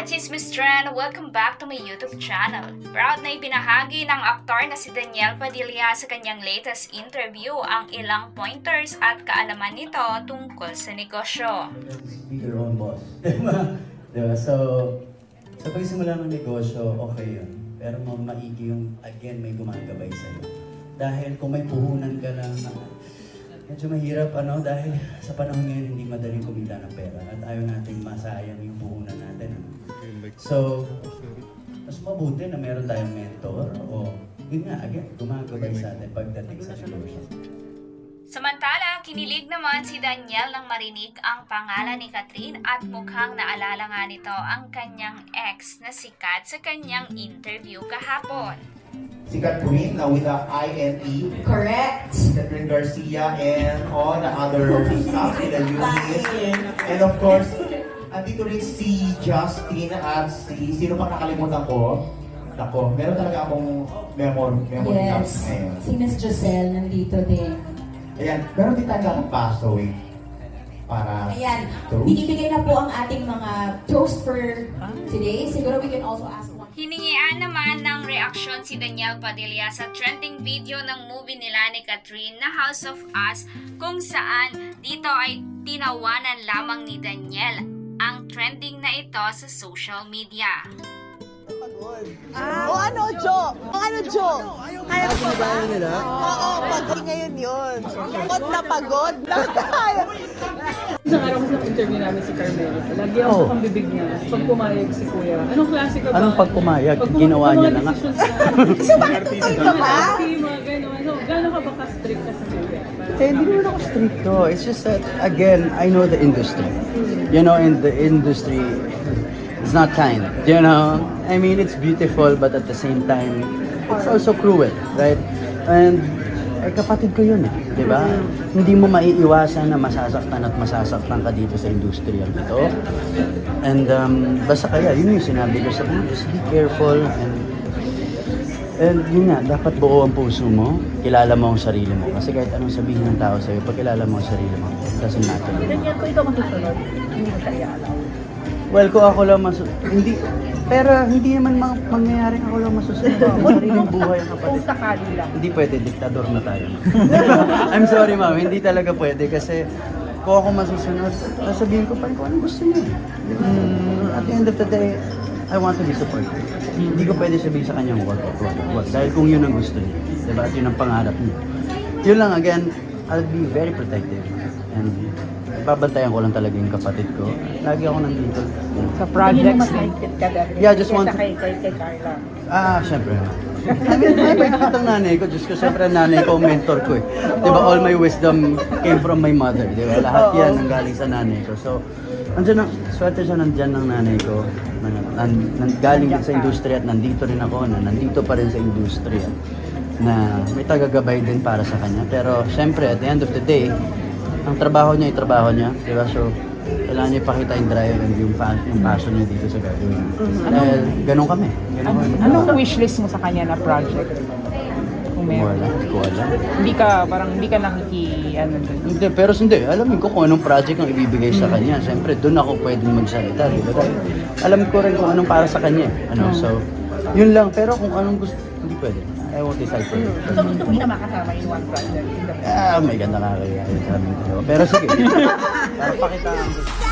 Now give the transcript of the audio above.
ka-chismis trend! Welcome back to my YouTube channel. Proud na ibinahagi ng aktor na si Daniel Padilla sa kanyang latest interview ang ilang pointers at kaalaman nito tungkol sa negosyo. Be your own boss. Diba? So, sa pagsimula ng negosyo, okay yun. Pero maigi yung, again, may gumagabay sa'yo. Dahil kung may puhunan ka lang, medyo mahirap, dahil sa panahon ngayon hindi madaling kumita ng pera at ayaw nating masayang yung puhunan natin. So, mas mabuti na meron tayong mentor o yun nga, again, gumagabay sa atin pagdating sa negosyo. Samantala, kinilig naman si Daniel nang marinig ang pangalan ni Catherine at mukhang naalala nga nito ang kanyang ex na sikat sa kanyang interview kahapon. Si Catherine with the INE. Correct. Catherine Garcia and all the other staff in the unit. And of course, andito rin si Justin at sino pang nakalimutan ko? Nako, meron talaga akong memory lapse ngayon. Si Miss Giselle nandito din. Ayan, meron din tayo akong paso para Ayan, toast. binibigay na po ang ating mga toast for today. Siguro we can also ask one. Hiningian naman ng reaksyon si Daniel Padilla sa trending video ng movie nila ni Catherine na House of Us kung saan dito ay tinawanan lamang ni Daniel ang trending na ito sa social media. O ano, Jo? Kaya ko ba? Oo, pagod ngayon yun. Pagod na pagod. Isang araw ko sa interview namin si Carmelo. Lagi ako sa pambibig niya. Pag pumayag si Kuya. Anong klase ka ba? Anong pag pumayag? Ginawa niya na nga. Kasi bakit ka ba? Mga gano'n. So, gano'n ka ba ka-strict ka sa Kuya? Hindi naman ako stricto. It's just that, again, I know the industry. You know, in the industry, it's not kind. You know, I mean, it's beautiful, but at the same time, it's also cruel, right? And, kapatid ko yun di ba? Hindi mo maiiwasan na masasaktan at masasaktan ka dito sa industriya ito. And, basta kaya, yun yung sinabi ko sa kanya, just be careful and yun nga, dapat buo ang puso mo, kilala mo ang sarili mo. Kasi kahit anong sabihin ng tao sa'yo, pag kilala mo ang sarili mo, doesn't matter. Ganyan ko ikaw masusunod. Hindi mo siya ialaw. Well, kung ako lang hindi, pero hindi naman mangyayaring ako lang masusunod. Sariling buhay ang kapatid. Kung sakali lang. Hindi pwede, diktador na tayo. I'm sorry ma'am, hindi talaga pwede kasi kung ako masusunod, sasabihin ko pa rin kung anong gusto niya. At the end of the day, I want to be supported. Hindi ko pwede sabihin sa kanya, wag. Dahil kung yun ang gusto niya. Diba? At yun ang pangarap niya. Yun lang, again, I'll be very protective. And babantayan ko lang talaga yung kapatid ko. Lagi ako nandito. Sa projects ka dahil. Yeah, just want to... Kay Carla. Siyempre. I mean, may nakatang nanay ko. Diyos ko, siyempre nanay ko, mentor ko eh. Diba, all my wisdom came from my mother. Diba, lahat yan ang galing sa nanay ko. So, andyan ang, swerte siya nandyan ng nanay ko. Galing din sa industriya at nandito rin ako, na nandito pa rin sa industriya. Na may tagagabay din para sa kanya. Pero, siyempre, at the end of the day, ang trabaho niya, diba? So, kailangan niya ipakita yung drive and yung passion niya dito sa gagawin. Dahil ganun kami. Anong wishlist mo sa kanya na project? Kung meron. Hindi ko alam. Hindi ka doon. Hindi, pero hindi. Alamin ko kung anong project ang ibibigay sa kanya. Siyempre, doon ako pwedeng magsalita. Diba? Dahil alam ko rin kung anong para sa kanya. So, yun lang. Pero kung anong gusto, hindi pwede. I won't decide for you. So, gusto mo na makasama yung one project? May ganda nga kaya. Pero sige. Para pakita ang gusto.